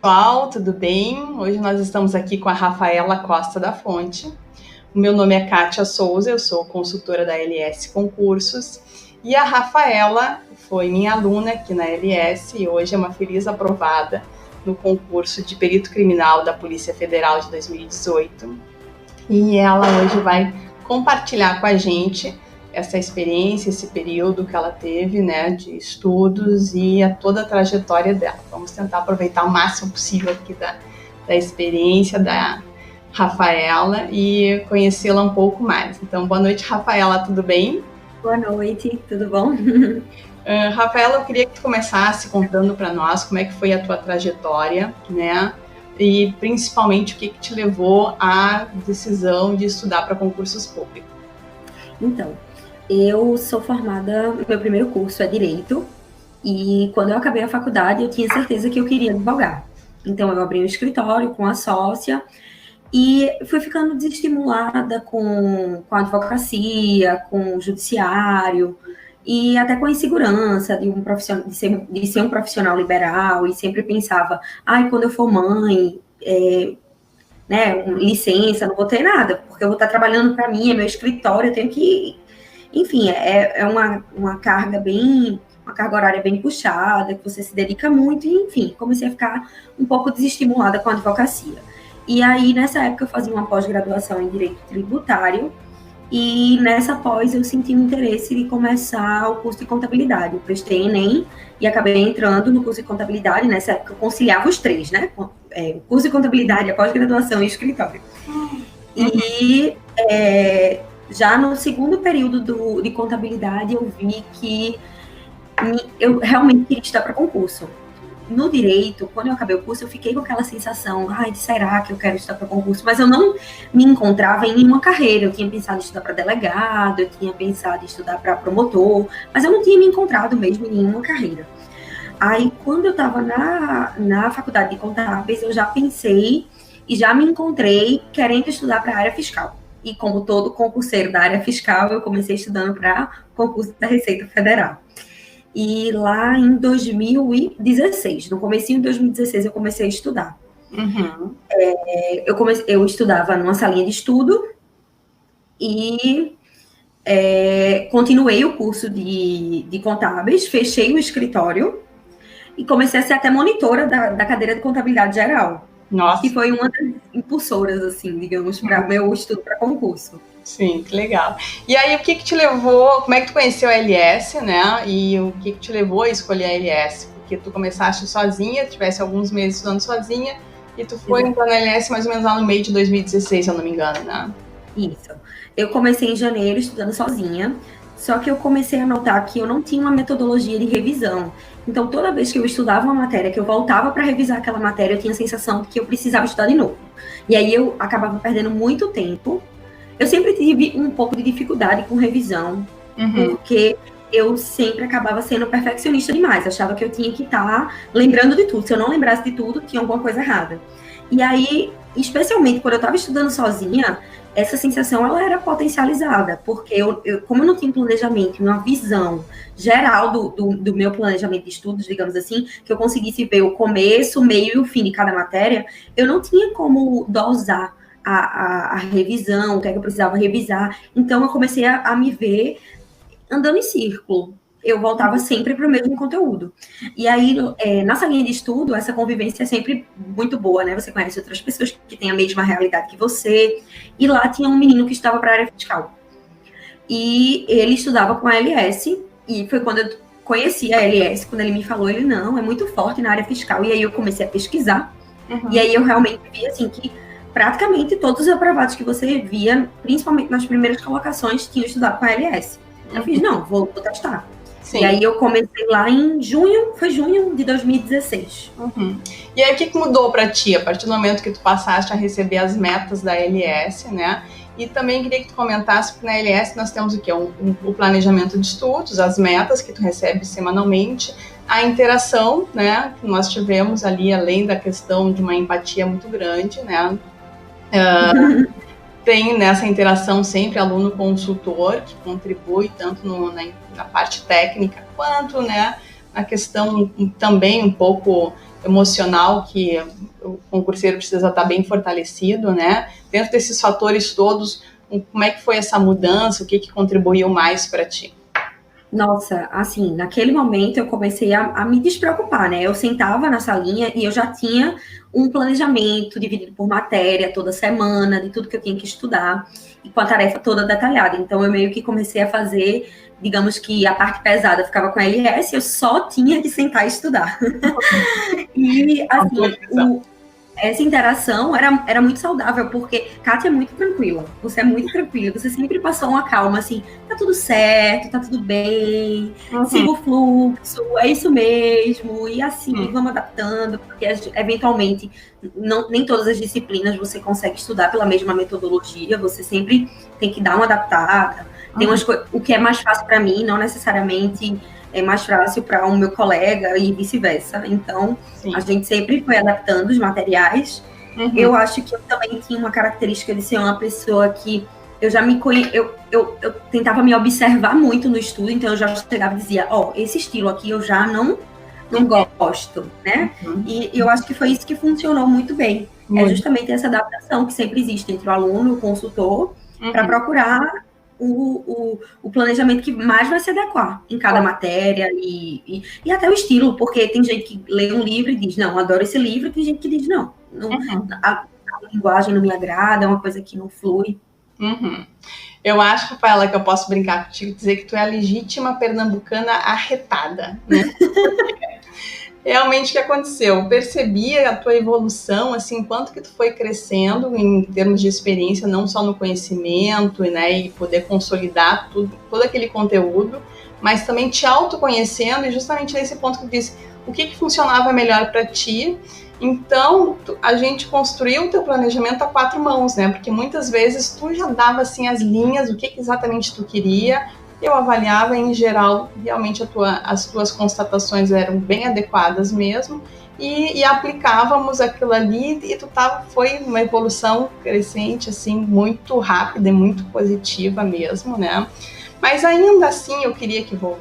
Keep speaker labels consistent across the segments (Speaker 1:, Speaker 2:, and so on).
Speaker 1: Pessoal, tudo bem? Hoje nós estamos aqui com a Rafaela Costa da Fonte. O meu nome é Kátia Souza, eu sou consultora da LS Concursos e a Rafaela foi minha aluna aqui na LS e hoje é uma feliz aprovada no concurso de perito criminal da Polícia Federal de 2018. E ela hoje vai compartilhar com a gente essa experiência, esse período que ela teve, né, de estudos e toda a trajetória dela. Vamos tentar aproveitar o máximo possível aqui da experiência da Rafaela e conhecê-la um pouco mais. Então, boa noite, Rafaela, tudo bem?
Speaker 2: Boa noite, tudo bom?
Speaker 1: Rafaela, eu queria que tu começasse contando para nós como é que foi a tua trajetória, né, e principalmente o que te levou à decisão de estudar para concursos públicos.
Speaker 2: Então, eu sou formada, meu primeiro curso é Direito, e quando eu acabei a faculdade, eu tinha certeza que eu queria advogar. Então, eu abri um escritório com a sócia e fui ficando desestimulada com a advocacia, com o judiciário, e até com a insegurança de, de ser um profissional liberal, e sempre pensava, quando eu for mãe, né, licença, não vou ter nada, porque eu vou estar trabalhando para mim, é meu escritório, eu tenho que... Enfim, é uma carga uma carga horária bem puxada, que você se dedica muito, e enfim, comecei a ficar um pouco desestimulada com a advocacia. E aí, nessa época, eu fazia uma pós-graduação em Direito Tributário, e nessa pós eu senti um interesse de começar o curso de Contabilidade. Eu prestei ENEM e acabei entrando no curso de Contabilidade. Nessa época eu conciliava os três, né? O curso de Contabilidade, a pós-graduação e o escritório. E já no segundo período de Contabilidade eu vi que eu realmente queria estudar para concurso. No Direito, quando eu acabei o curso, eu fiquei com aquela sensação, será que eu quero estudar para concurso? Mas eu não me encontrava em nenhuma carreira. Eu tinha pensado em estudar para delegado, eu tinha pensado em estudar para promotor, mas eu não tinha me encontrado mesmo em nenhuma carreira. Aí, quando eu estava na faculdade de contábeis, eu já pensei e já me encontrei querendo estudar para a área fiscal. E como todo concurseiro da área fiscal, eu comecei estudando para concurso da Receita Federal. E lá em 2016, no comecinho de 2016, eu comecei a estudar.
Speaker 1: Uhum.
Speaker 2: Eu estudava numa salinha de estudo e continuei o curso de contábeis, fechei o escritório e comecei a ser até monitora da cadeira de contabilidade geral.
Speaker 1: Nossa.
Speaker 2: Que foi uma das impulsoras, assim, digamos, para meu estudo para concurso.
Speaker 1: Sim, que legal. E aí, o que te levou, como é que tu conheceu a LS, né? E o que te levou a escolher a LS? Porque tu começaste sozinha, tivesse alguns meses estudando sozinha, e tu foi entrar na LS mais ou menos lá no meio de 2016, se eu não me engano, né?
Speaker 2: Isso. Eu comecei em janeiro estudando sozinha, só que eu comecei a notar que eu não tinha uma metodologia de revisão. Então, toda vez que eu estudava uma matéria, que eu voltava para revisar aquela matéria, eu tinha a sensação de que eu precisava estudar de novo. E aí eu acabava perdendo muito tempo. Eu sempre tive um pouco de dificuldade com revisão, porque eu sempre acabava sendo perfeccionista demais. Achava que eu tinha que estar lembrando de tudo. Se eu não lembrasse de tudo, tinha alguma coisa errada. E aí, especialmente quando eu estava estudando sozinha, essa sensação ela era potencializada, porque como eu não tinha um planejamento, uma visão geral do meu planejamento de estudos, digamos assim, que eu conseguisse ver o começo, o meio e o fim de cada matéria, eu não tinha como dosar a revisão, o que é que eu precisava revisar. Então, eu comecei a me ver andando em círculo. Eu voltava sempre para o mesmo conteúdo. E aí, na salinha de estudo, essa convivência é sempre muito boa, né? Você conhece outras pessoas que têm a mesma realidade que você. E lá tinha um menino que estudava para a área fiscal. E ele estudava com a LS, e foi quando eu conheci a LS, quando ele me falou, ele, não, é muito forte na área fiscal. E aí eu comecei a pesquisar. E aí eu realmente vi, assim, que praticamente todos os aprovados que você via, principalmente nas primeiras colocações, tinham estudado com a LS. Eu fiz, não, vou testar. Sim. E aí eu comecei lá em junho de 2016.
Speaker 1: E aí o que mudou para ti a partir do momento que tu passaste a receber as metas da LS, né? E também queria que tu comentasse, porque na LS nós temos o quê? O planejamento de estudos, as metas que tu recebe semanalmente, a interação, né? Que nós tivemos ali, além da questão de uma empatia muito grande, né? Tem nessa interação sempre aluno-consultor, que contribui tanto na parte técnica quanto, né, a questão também um pouco emocional, que o concurseiro precisa estar bem fortalecido, né? Dentro desses fatores todos, como é que foi essa mudança? O que contribuiu mais para ti?
Speaker 2: Nossa, assim, naquele momento eu comecei a me despreocupar, né? Eu sentava na salinha e eu já tinha um planejamento dividido por matéria toda semana, de tudo que eu tinha que estudar, e com a tarefa toda detalhada. Então eu meio que comecei a fazer, digamos que a parte pesada ficava com a LS, eu só tinha que sentar e estudar. E, assim, essa interação era muito saudável, porque Kátia é muito tranquila, você é muito tranquila, você sempre passou uma calma, assim, tá tudo certo, tá tudo bem, siga o fluxo, é isso mesmo, e assim, vamos adaptando, porque eventualmente, nem todas as disciplinas você consegue estudar pela mesma metodologia, você sempre tem que dar uma adaptada, tem umas o que é mais fácil para mim, não necessariamente é mais fácil para o meu colega e vice-versa. Então, a gente sempre foi adaptando os materiais. Eu acho que eu também tinha uma característica de ser uma pessoa que eu já me eu tentava me observar muito no estudo, então eu já chegava e dizia, esse estilo aqui eu já não gosto, né? E eu acho que foi isso que funcionou muito bem. É justamente essa adaptação que sempre existe entre o aluno e o consultor para procurar o planejamento que mais vai se adequar em cada matéria e até o estilo, porque tem gente que lê um livro e diz, não, adoro esse livro, e tem gente que diz, não a linguagem não me agrada, é uma coisa que não flui.
Speaker 1: Eu acho, Rafaela, que eu posso brincar contigo e dizer que tu é a legítima pernambucana arretada, né? Realmente o que aconteceu? Eu percebi a tua evolução, assim, quanto que tu foi crescendo em termos de experiência, não só no conhecimento, né, e poder consolidar todo aquele conteúdo, mas também te autoconhecendo, e justamente nesse ponto que tu disse, o que funcionava melhor para ti. Então, a gente construiu o teu planejamento a 4 mãos, né, porque muitas vezes tu já dava, assim, as linhas, o que exatamente tu queria. Eu avaliava, em geral, realmente as tuas constatações eram bem adequadas mesmo, e aplicávamos aquilo ali, e foi uma evolução crescente, assim, muito rápida e muito positiva mesmo, né? Mas ainda assim, eu queria que tu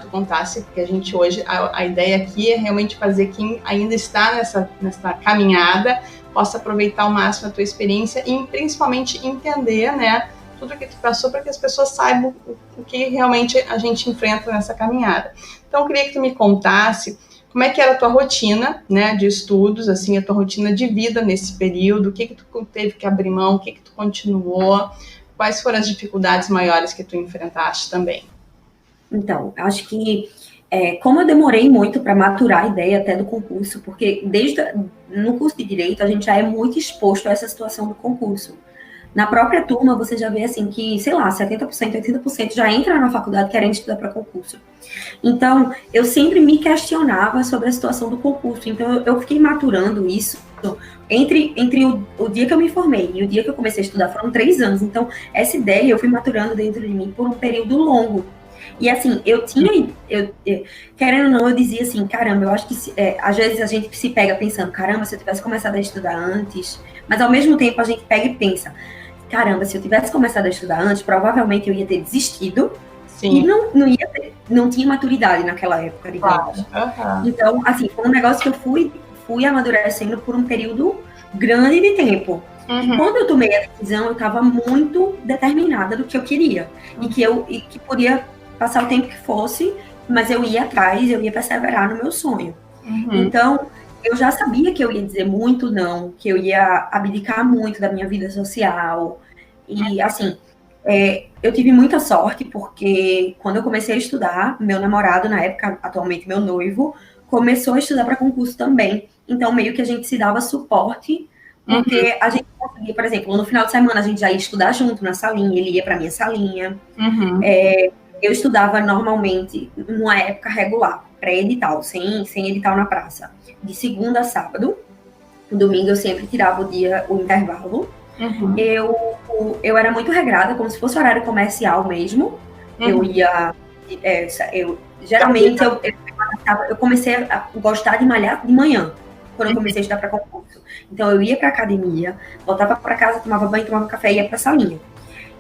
Speaker 1: contasse, porque a gente hoje, a ideia aqui é realmente fazer quem ainda está nessa caminhada, possa aproveitar ao máximo a tua experiência e principalmente entender, né, tudo que tu passou, para que as pessoas saibam o que realmente a gente enfrenta nessa caminhada. Então, eu queria que tu me contasse como é que era a tua rotina, né, de estudos, assim, a tua rotina de vida nesse período, o que tu teve que abrir mão, o que tu continuou, quais foram as dificuldades maiores que tu enfrentaste também?
Speaker 2: Então, acho que como eu demorei muito para maturar a ideia até do concurso, porque no curso de Direito a gente já é muito exposto a essa situação do concurso. Na própria turma, você já vê assim que, sei lá, 70%, 80% já entra na faculdade querendo estudar para concurso. Então, eu sempre me questionava sobre a situação do concurso. Então, eu fiquei maturando isso entre o dia que eu me formei e o dia que eu comecei a estudar, foram 3 anos. Então, essa ideia eu fui maturando dentro de mim por um período longo. E assim, querendo ou não, eu dizia assim, caramba, eu acho que às vezes a gente se pega pensando, caramba, se eu tivesse começado a estudar antes, mas ao mesmo tempo a gente pega e pensa, caramba, se eu tivesse começado a estudar antes, provavelmente eu ia ter desistido. Sim. E não tinha maturidade naquela época, digamos. Então, assim, foi um negócio que eu fui amadurecendo por um período grande de tempo. E quando eu tomei a decisão, eu estava muito determinada do que eu queria. E que podia passar o tempo que fosse, mas eu ia atrás, eu ia perseverar no meu sonho. Então, eu já sabia que eu ia dizer muito não, que eu ia abdicar muito da minha vida social. E, assim, eu tive muita sorte, porque quando eu comecei a estudar, meu namorado, na época, atualmente meu noivo, começou a estudar para concurso também. Então, meio que a gente se dava suporte, porque a gente conseguia, por exemplo, no final de semana a gente já ia estudar junto na salinha, ele ia para minha salinha. Eu estudava normalmente numa época regular, pré-edital, sem edital na praça, de segunda a sábado. Domingo eu sempre tirava o intervalo. Eu era muito regrada, como se fosse horário comercial mesmo. Eu ia... geralmente eu comecei a gostar de malhar de manhã, quando eu comecei a estudar para concurso. Então eu ia para academia, voltava para casa, tomava banho, tomava café e ia para a salinha.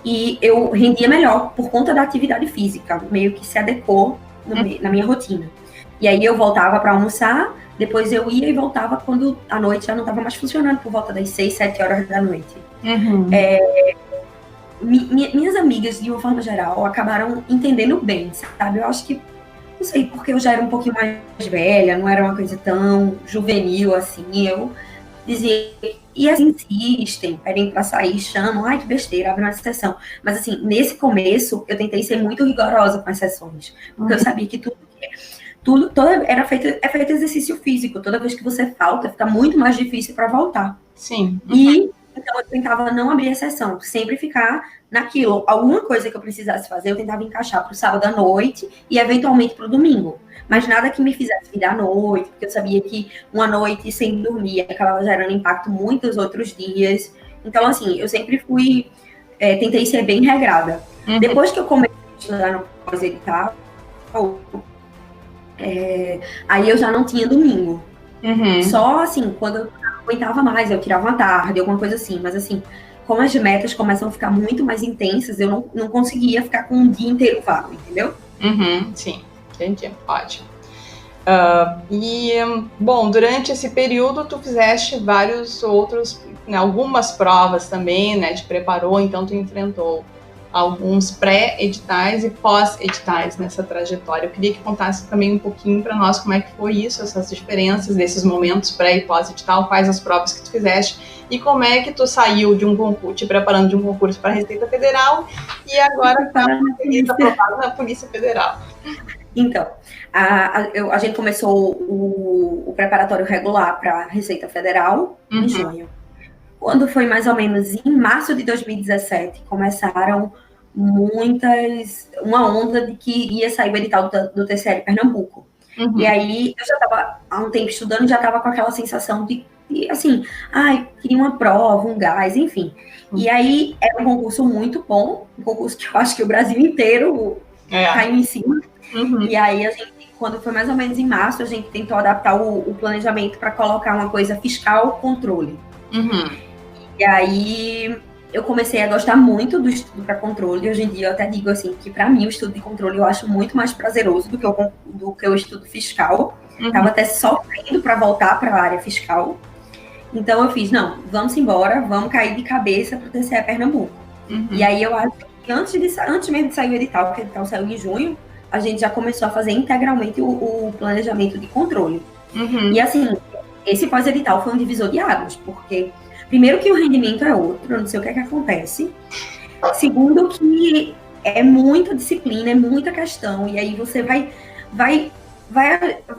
Speaker 2: E eu rendia melhor por conta da atividade física, meio que se adequou na minha rotina. E aí eu voltava para almoçar, depois eu ia e voltava quando a noite já não estava mais funcionando, por volta das 6, 7 horas da noite.
Speaker 1: Uhum.
Speaker 2: Minhas amigas, de uma forma geral, acabaram entendendo bem, sabe? Eu acho que, não sei, porque eu já era um pouquinho mais velha, não era uma coisa tão juvenil assim, eu dizia, e assim, insistem, pedem pra sair, chamam, ai que besteira, abre uma sessão. Mas assim, nesse começo, eu tentei ser muito rigorosa com as sessões, porque eu sabia que é feito exercício físico, toda vez que você falta, fica muito mais difícil para voltar.
Speaker 1: Sim.
Speaker 2: E então eu tentava não abrir exceção, sempre ficar naquilo. Alguma coisa que eu precisasse fazer, eu tentava encaixar para o sábado à noite e eventualmente para o domingo. Mas nada que me fizesse virar à noite, porque eu sabia que uma noite sem dormir acabava gerando impacto muitos outros dias. Então, assim, eu sempre tentei ser bem regrada. Depois que eu comecei a estudar no pós-edital, aí eu já não tinha domingo. Só, assim, quando eu aguentava mais, eu tirava uma tarde, alguma coisa assim. Mas, assim, como as metas começam a ficar muito mais intensas, eu não conseguia ficar com um dia inteiro vago, entendeu?
Speaker 1: Sim, entendi. Ótimo. Bom, durante esse período, tu fizeste vários outros, né, algumas provas também, né, te preparou, então tu enfrentou alguns pré-editais e pós-editais nessa trajetória. Eu queria que contasse também um pouquinho para nós como é que foi isso, essas diferenças desses momentos pré e pós-edital, quais as provas que tu fizeste e como é que tu saiu de um concurso, te preparando de um concurso para a Receita Federal e agora está aprovado na Polícia Federal.
Speaker 2: Então, a gente começou o preparatório regular para a Receita Federal em junho. Quando foi mais ou menos em março de 2017, começaram uma onda de que ia sair o edital do TCE Pernambuco. E aí, eu já estava há um tempo estudando, já estava com aquela sensação de assim, queria uma prova, um gás, enfim. E aí, era um concurso muito bom, um concurso que eu acho que o Brasil inteiro caiu em cima. E aí, quando foi mais ou menos em março, a gente tentou adaptar o planejamento para colocar uma coisa fiscal, controle. E aí, eu comecei a gostar muito do estudo para controle. Hoje em dia, eu até digo assim, que para mim, o estudo de controle eu acho muito mais prazeroso do que o estudo fiscal. Estava até sofrendo para voltar para a área fiscal. Então, eu fiz, não, vamos embora, vamos cair de cabeça para o TCE Pernambuco. E aí, eu acho que antes mesmo de sair o edital, porque o edital saiu em junho, a gente já começou a fazer integralmente o planejamento de controle. E assim, esse pós-edital foi um divisor de águas, porque primeiro que o rendimento é outro, eu não sei o que é que acontece. Segundo que é muita disciplina, é muita questão, e aí você vai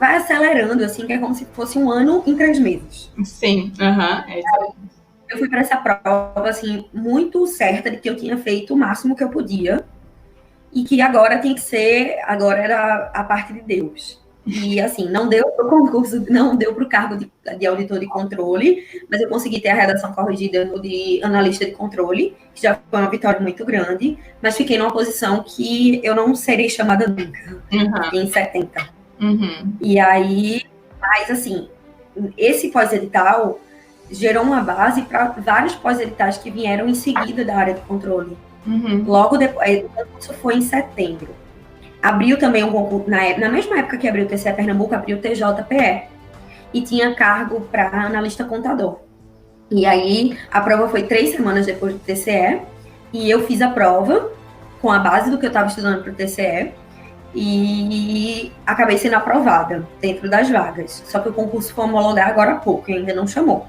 Speaker 2: acelerando, assim, que é como se fosse um ano em 3 meses.
Speaker 1: Sim, é isso aí.
Speaker 2: Eu fui para essa prova, assim, muito certa de que eu tinha feito o máximo que eu podia, e que agora era a parte de Deus. E, assim, não deu para o concurso, não deu para o cargo de auditor de controle, mas eu consegui ter a redação corrigida no de analista de controle, que já foi uma vitória muito grande, mas fiquei numa posição que eu não serei chamada nunca. Fiquei em 70. E aí, mas, assim, esse pós-edital gerou uma base para vários pós-editais que vieram em seguida da área de controle. Logo depois, o concurso foi em setembro. Abriu também um concurso, na mesma época que abriu o TCE Pernambuco, abriu o TJPE. E tinha cargo para analista contador. E aí, a prova foi 3 semanas depois do TCE. E eu fiz a prova com a base do que eu estava estudando para o TCE. E acabei sendo aprovada dentro das vagas. Só que o concurso foi homologar agora há pouco, e ainda não chamou.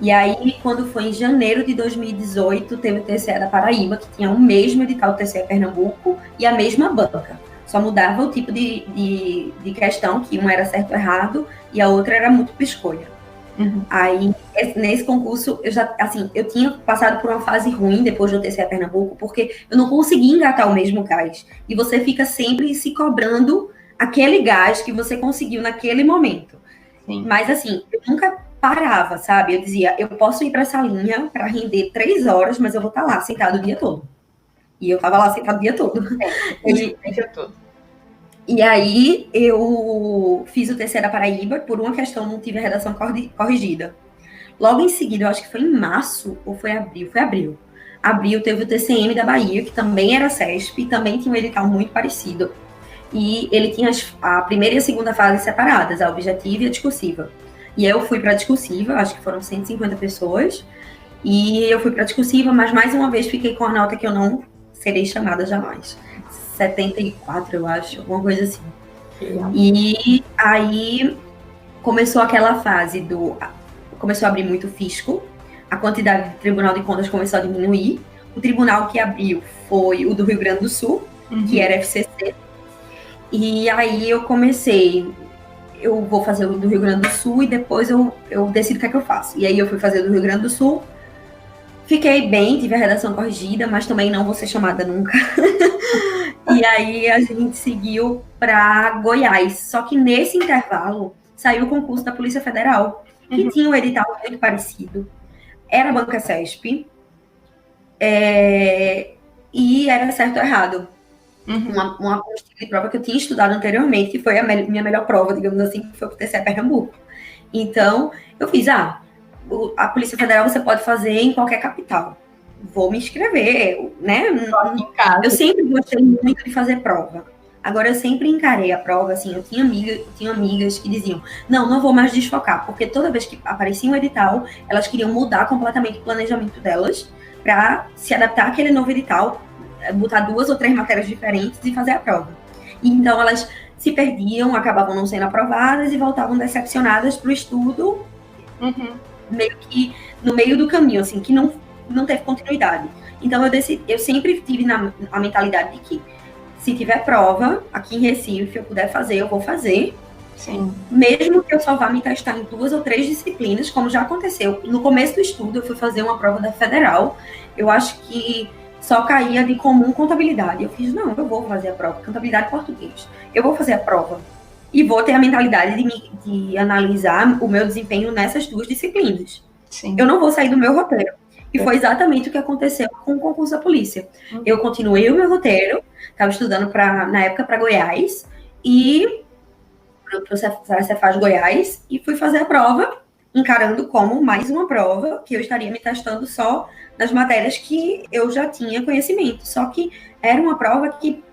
Speaker 2: E aí, quando foi em janeiro de 2018, teve o TCE da Paraíba, que tinha o mesmo edital do TCE Pernambuco e a mesma banca. Só mudava o tipo de questão, que uma era certo ou errado, e a outra era múltipla escolha. Aí, nesse concurso, eu tinha passado por uma fase ruim depois do TCE Pernambuco, porque eu não conseguia engatar o mesmo gás. E você fica sempre se cobrando aquele gás que você conseguiu naquele momento. Mas, assim, eu nunca parava, sabe? Eu dizia, eu posso ir para essa linha para render 3 horas, mas eu vou estar lá sentado o dia todo. E eu estava lá sentado o dia todo. E aí, eu fiz o TCE da Paraíba, por uma questão não tive a redação corrigida. Logo em seguida, eu acho que foi em março, ou foi abril? Foi abril. Abril teve o TCM da Bahia, que também era CESP, e também tinha um edital muito parecido. e ele tinha a primeira e a segunda fase separadas, a objetiva e a discursiva. E eu fui para a discursiva, acho que foram 150 pessoas, e eu fui para a discursiva, mas mais uma vez fiquei com a nota que eu não serei chamada jamais. 74, eu acho, alguma coisa assim. E aí começou aquela fase começou a abrir muito fisco, a quantidade de Tribunal de Contas começou a diminuir. O tribunal que abriu foi o do Rio Grande do Sul, que era FCC. E aí eu vou fazer o do Rio Grande do Sul e depois eu decido o que é que eu faço. E aí eu fui fazer o do Rio Grande do Sul, fiquei bem, tive a redação corrigida, mas também não vou ser chamada nunca. E aí a gente seguiu para Goiás. Só que nesse intervalo saiu o concurso da Polícia Federal, que tinha um edital muito parecido. Era a Banca CESP, e era certo ou errado. Uma apostila de prova que eu tinha estudado anteriormente, que foi a minha melhor prova, digamos assim, que foi o TCE Pernambuco. Então, eu fiz, a Polícia Federal você pode fazer em qualquer capital. Vou me inscrever, né? Eu sempre gostei muito de fazer prova. Agora, eu sempre encarei a prova, assim, eu tinha amigas que diziam, não vou mais desfocar, porque toda vez que aparecia um edital, elas queriam mudar completamente o planejamento delas para se adaptar àquele novo edital, botar 2 ou 3 matérias diferentes e fazer a prova. E então, elas se perdiam, acabavam não sendo aprovadas e voltavam decepcionadas para o estudo, meio que no meio do caminho, assim, que não teve continuidade. Então, eu sempre tive a mentalidade de que se tiver prova, aqui em Recife, eu puder fazer, eu vou fazer.
Speaker 1: Sim.
Speaker 2: Mesmo que eu só vá me testar em 2 ou 3 disciplinas, como já aconteceu. No começo do estudo, eu fui fazer uma prova da Federal. Eu acho que só caía de comum contabilidade. Eu fiz, não, eu vou fazer a prova. Contabilidade e português. Eu vou fazer a prova. E vou ter a mentalidade de analisar o meu desempenho nessas 2 disciplinas.
Speaker 1: Sim.
Speaker 2: Eu não vou sair do meu roteiro. E foi exatamente o que aconteceu com o concurso da polícia. Eu continuei o meu roteiro, estava estudando na época para Goiás, e para a Cefaz Goiás, e fui fazer a prova, encarando como mais uma prova, que eu estaria me testando só nas matérias que eu já tinha conhecimento. Só que era uma prova que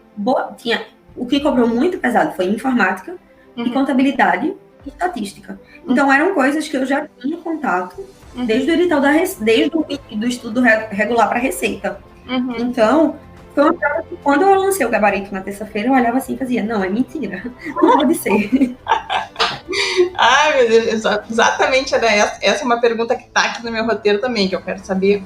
Speaker 2: tinha... O que cobrou muito pesado foi informática, e contabilidade e estatística. Então, eram coisas que eu já tinha contato desde o edital desde do estudo regular para Receita. Então, foi uma prova que quando eu lancei o gabarito na terça-feira, eu olhava assim e fazia, não, é mentira, não pode ser.
Speaker 1: Ai, meu Deus, exatamente era essa é uma pergunta que está aqui no meu roteiro também, que eu quero saber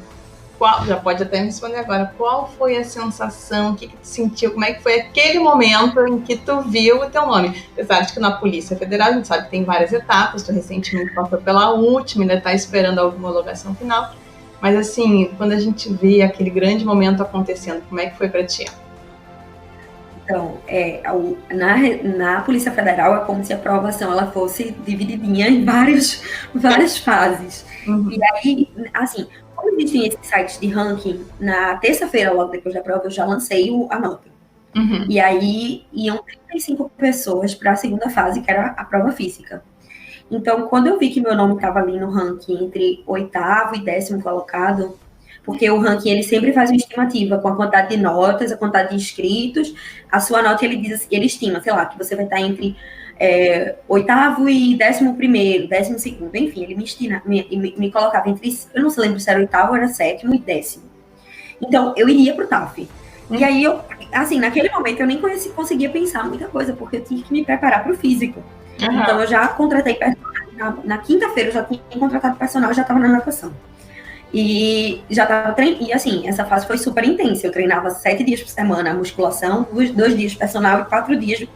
Speaker 1: já pode até me responder agora, qual foi a sensação, o que tu sentiu, como é que foi aquele momento em que tu viu o teu nome? Apesar de que na Polícia Federal a gente sabe que tem várias etapas, tu recentemente passou pela última, ainda tá esperando alguma homologação final, mas assim, quando a gente vê aquele grande momento acontecendo, como é que foi para ti?
Speaker 2: Então, na Polícia Federal é como se a aprovação ela fosse divididinha em várias fases. E aí, assim, como existem esses sites de ranking, na terça-feira, logo depois da prova, eu já lancei a nota. E aí, iam 35 pessoas para a segunda fase, que era a prova física. Então, quando eu vi que meu nome estava ali no ranking entre 8º e 10º colocado, porque o ranking ele sempre faz uma estimativa com a quantidade de notas, a quantidade de inscritos, a sua nota ele estima, sei lá, que você vai estar entre 8º e 11º, 12º, enfim, ele me colocava entre, eu não se lembro se era 8º, era 7º e 10º. Então, eu iria pro TAF. E aí, assim, naquele momento eu nem conseguia pensar muita coisa, porque eu tinha que me preparar pro físico. Então, eu já contratei personal, na quinta-feira eu já tinha contratado personal, já estava na natação. E já estava treinando, e assim, essa fase foi super intensa, eu treinava 7 dias por semana, musculação, 2 dias personal e 4 dias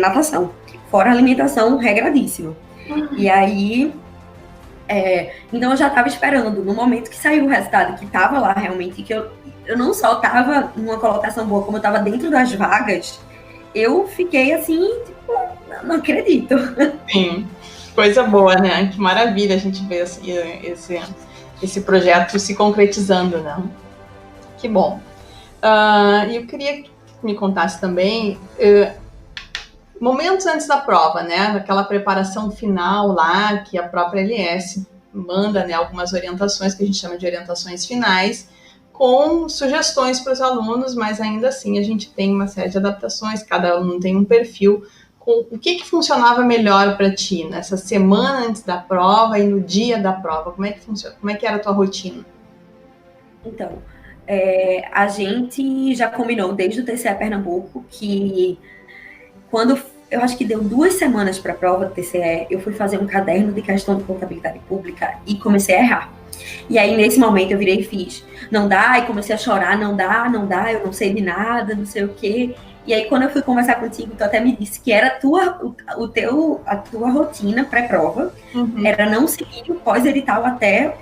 Speaker 2: natação. Fora alimentação regradíssima. E aí, então eu já estava esperando, no momento que saiu o resultado, que estava lá realmente, que eu não só estava numa colocação boa, como eu estava dentro das vagas, eu fiquei assim, tipo, não acredito. Sim,
Speaker 1: coisa boa, né? Que maravilha a gente ver esse projeto se concretizando, né? Que bom. E eu queria que me contasse também... momentos antes da prova, né, daquela preparação final lá, que a própria LS manda, né, algumas orientações, que a gente chama de orientações finais, com sugestões para os alunos, mas ainda assim a gente tem uma série de adaptações, cada aluno tem um perfil. O que funcionava melhor para ti nessa semana antes da prova e no dia da prova? Como é que funciona? Como é que era a tua rotina?
Speaker 2: Então, a gente já combinou desde o TCE Pernambuco que quando eu acho que deu 2 semanas para a prova do TCE, eu fui fazer um caderno de questão de contabilidade pública e comecei a errar. E aí, nesse momento, eu virei e fiz, não dá, e comecei a chorar, não dá, eu não sei de nada, não sei o quê. E aí, quando eu fui conversar contigo, tu até me disse que era a tua rotina pré-prova, era não seguir o pós-edital até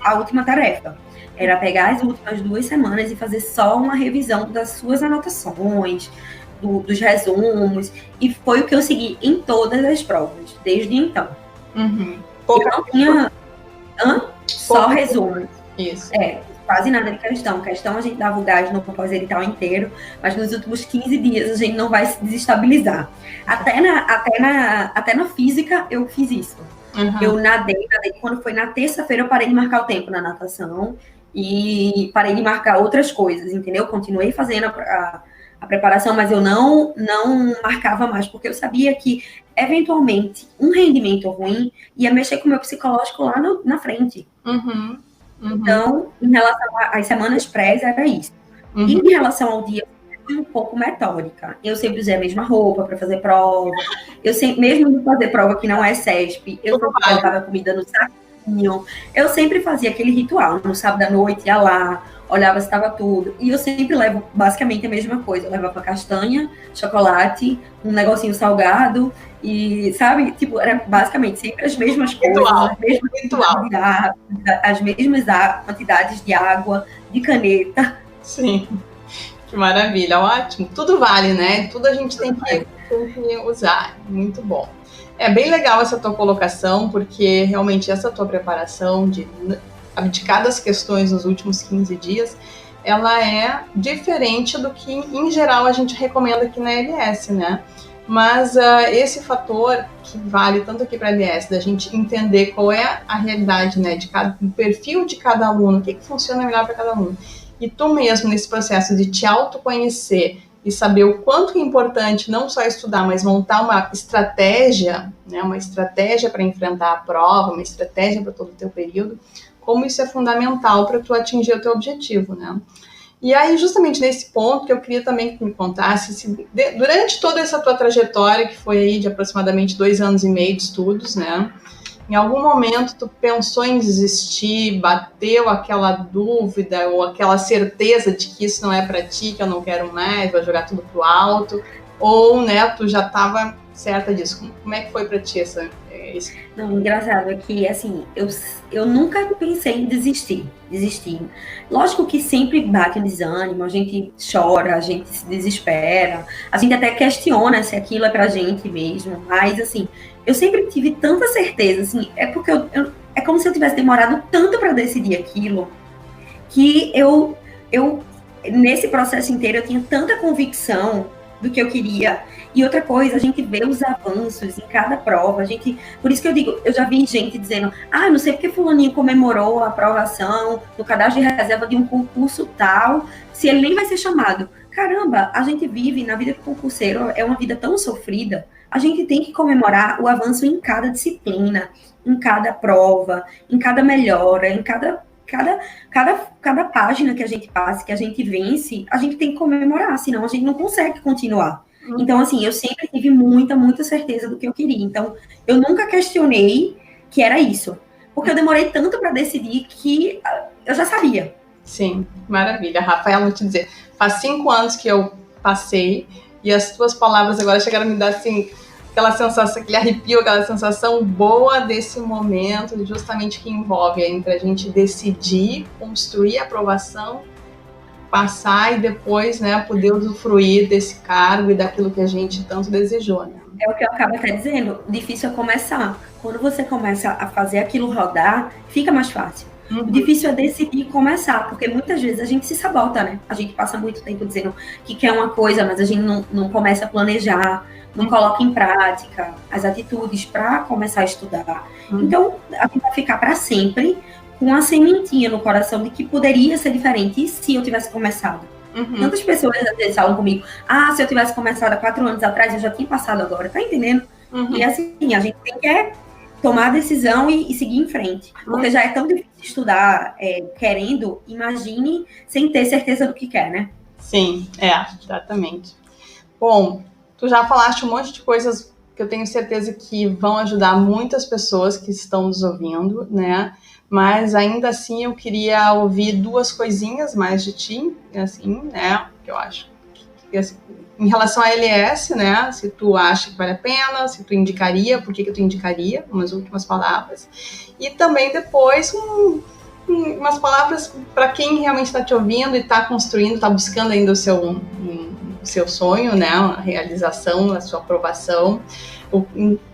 Speaker 2: a última tarefa. Era pegar as últimas 2 semanas e fazer só uma revisão das suas anotações, dos resumos, e foi o que eu segui em todas as provas, desde então. Eu não tinha... Só resumo.
Speaker 1: Isso.
Speaker 2: Quase nada de questão. Questão a gente dava o gás no pós-edital inteiro, mas nos últimos 15 dias a gente não vai se desestabilizar. Até na física eu fiz isso. Eu nadei. Quando foi na terça-feira eu parei de marcar o tempo na natação e parei de marcar outras coisas, entendeu? Continuei fazendo a preparação, mas eu não marcava mais, porque eu sabia que, eventualmente, um rendimento ruim ia mexer com o meu psicológico lá na frente. Então, em relação às semanas pré, era isso. E em relação ao dia, eu fui um pouco metódica. Eu sempre usei a mesma roupa para fazer prova. Eu sempre, mesmo de fazer prova que não é CESP, eu colocava comida no saquinho. Eu sempre fazia aquele ritual. No sábado à noite, ia lá, olhava se estava tudo. E eu sempre levo basicamente a mesma coisa. Eu levava castanha, chocolate, um negocinho salgado. E, sabe, tipo, era basicamente sempre as mesmas coisas. As mesmas quantidades de água, de caneta.
Speaker 1: Sim, que maravilha, ótimo. Tudo vale, né? Tudo a gente tem que usar. Muito bom. É bem legal essa tua colocação, porque realmente essa tua preparação de abdicar das questões nos últimos 15 dias, ela é diferente do que, em geral, a gente recomenda aqui na LS, né? Mas esse fator que vale tanto aqui para a LS, da gente entender qual é a realidade, né, do perfil de cada aluno, o que funciona melhor para cada aluno. E tu mesmo, nesse processo de te autoconhecer e saber o quanto é importante não só estudar, mas montar uma estratégia, né, uma estratégia para enfrentar a prova, uma estratégia para todo o teu período, como isso é fundamental para tu atingir o teu objetivo, né? E aí, justamente nesse ponto, que eu queria também que me contasse, durante toda essa tua trajetória, que foi aí de aproximadamente 2 anos e meio de estudos, né? Em algum momento tu pensou em desistir, bateu aquela dúvida ou aquela certeza de que isso não é para ti, que eu não quero mais, vou jogar tudo pro alto, ou, né, tu já estava certa disso? Como é que foi para ti isso?
Speaker 2: Não, engraçado é que, assim, eu nunca pensei em desistir. Lógico que sempre bate um desânimo, a gente chora, a gente se desespera, a gente até questiona se aquilo é pra gente mesmo, mas, assim, eu sempre tive tanta certeza, assim, é porque é como se eu tivesse demorado tanto para decidir aquilo, que eu, nesse processo inteiro, eu tinha tanta convicção do que eu queria. E outra coisa, a gente vê os avanços em cada prova, por isso que eu digo, eu já vi gente dizendo, não sei porque fulaninho comemorou a aprovação no cadastro de reserva de um concurso tal, se ele nem vai ser chamado. Caramba, a gente vive na vida do concurseiro, é uma vida tão sofrida, a gente tem que comemorar o avanço em cada disciplina, em cada prova, em cada melhora, em cada página que a gente passa, que a gente vence, a gente tem que comemorar, senão a gente não consegue continuar. Então, assim, eu sempre tive muita, muita certeza do que eu queria. Então, eu nunca questionei que era isso. Porque eu demorei tanto para decidir que eu já sabia.
Speaker 1: Sim, maravilha. Rafaela, vou te dizer, faz 5 anos que eu passei e as tuas palavras agora chegaram a me dar, assim, aquela sensação, aquele arrepio, aquela sensação boa desse momento, justamente que envolve entre a gente decidir, construir a aprovação, passar e depois, né, poder usufruir desse cargo e daquilo que a gente tanto desejou, né?
Speaker 2: É o que eu acabo até dizendo, difícil é começar. Quando você começa a fazer aquilo rodar, fica mais fácil. O difícil é decidir começar, porque muitas vezes a gente se sabota, né? A gente passa muito tempo dizendo que quer uma coisa, mas a gente não começa a planejar, não coloca em prática as atitudes para começar a estudar. Então, a gente vai ficar para sempre com a sementinha no coração de que poderia ser diferente, e se eu tivesse começado? Tantas pessoas às vezes falam comigo, se eu tivesse começado há 4 anos atrás, eu já tinha passado agora, tá entendendo? E assim, a gente tem que tomar a decisão e seguir em frente. Porque já é tão difícil estudar querendo, imagine sem ter certeza do que quer, né?
Speaker 1: Sim, exatamente. Bom, tu já falaste um monte de coisas que eu tenho certeza que vão ajudar muitas pessoas que estão nos ouvindo, né? Mas ainda assim eu queria ouvir 2 coisinhas mais de ti, assim, né? Que eu acho que assim, em relação à LS, né? Se tu acha que vale a pena, se tu indicaria, por que tu indicaria, umas últimas palavras. E também depois umas palavras para quem realmente está te ouvindo e está construindo, está buscando ainda o seu sonho, né? A realização, a sua aprovação. O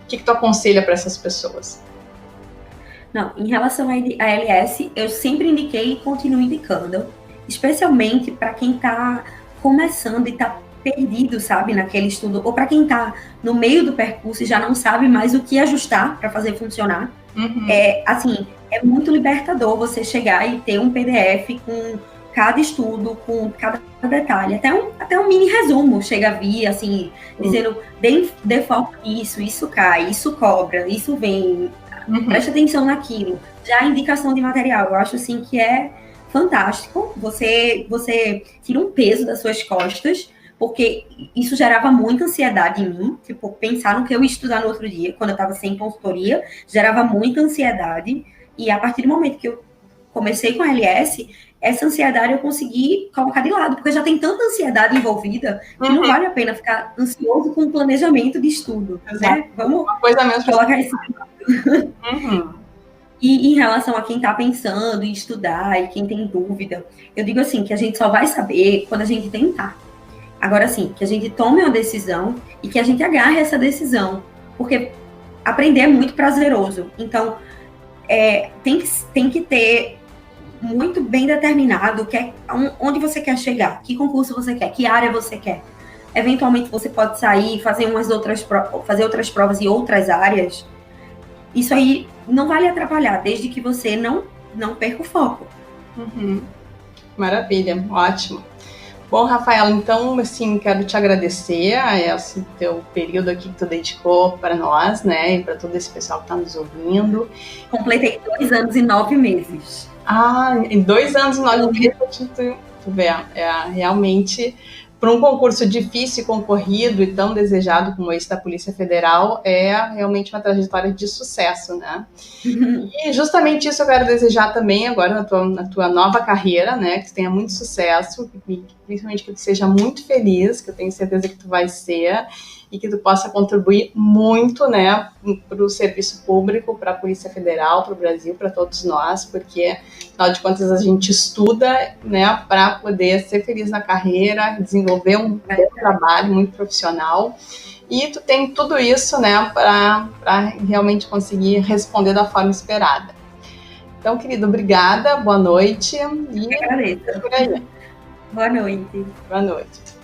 Speaker 1: que tu aconselha para essas pessoas?
Speaker 2: Não, em relação à LS, eu sempre indiquei e continuo indicando, especialmente para quem está começando e está perdido, sabe, naquele estudo, ou para quem está no meio do percurso e já não sabe mais o que ajustar para fazer funcionar. Assim, é muito libertador você chegar e ter um PDF com cada estudo, com cada detalhe, até um mini resumo chega a vir, assim, dizendo, dê foco nisso, isso cai, isso cobra, isso vem, preste atenção naquilo. Já a indicação de material, eu acho, assim, que é fantástico, você tira um peso das suas costas, porque isso gerava muita ansiedade em mim, tipo, pensar no que eu ia estudar no outro dia, quando eu estava sem consultoria, gerava muita ansiedade, e a partir do momento que eu comecei com a LS, essa ansiedade eu consegui colocar de lado, porque já tem tanta ansiedade envolvida que não vale a pena ficar ansioso com o planejamento de estudo, né? Vamos colocar isso. E em relação a quem está pensando em estudar e quem tem dúvida, eu digo assim, que a gente só vai saber quando a gente tentar. Agora sim, que a gente tome uma decisão e que a gente agarre essa decisão, porque aprender é muito prazeroso. Então, tem que ter muito bem determinado onde você quer chegar, que concurso você quer, que área você quer. Eventualmente você pode sair e fazer outras provas em outras áreas. Isso aí não vai lhe atrapalhar, desde que você não perca o foco.
Speaker 1: Maravilha, ótimo. Bom, Rafaela, então, assim, quero te agradecer a esse teu período aqui que tu dedicou para nós, né, e para todo esse pessoal que está nos ouvindo.
Speaker 2: Completei 2 anos e 9 meses.
Speaker 1: Em 2 anos e 9 meses, tu vê, realmente, para um concurso difícil, concorrido e tão desejado como esse da Polícia Federal, é realmente uma trajetória de sucesso, né? E justamente isso eu quero desejar também agora na tua nova carreira, né? Que tu tenha muito sucesso, principalmente que tu seja muito feliz, que eu tenho certeza que tu vai ser, e que tu possa contribuir muito, né, para o serviço público, para a Polícia Federal, para o Brasil, para todos nós, porque, afinal de contas, a gente estuda, né, para poder ser feliz na carreira, desenvolver um bom trabalho muito profissional, e tu tem tudo isso, né, para realmente conseguir responder da forma esperada. Então, querido, obrigada, boa noite.
Speaker 2: E agradeço.
Speaker 1: Por aí.
Speaker 2: Boa noite.
Speaker 1: Boa noite.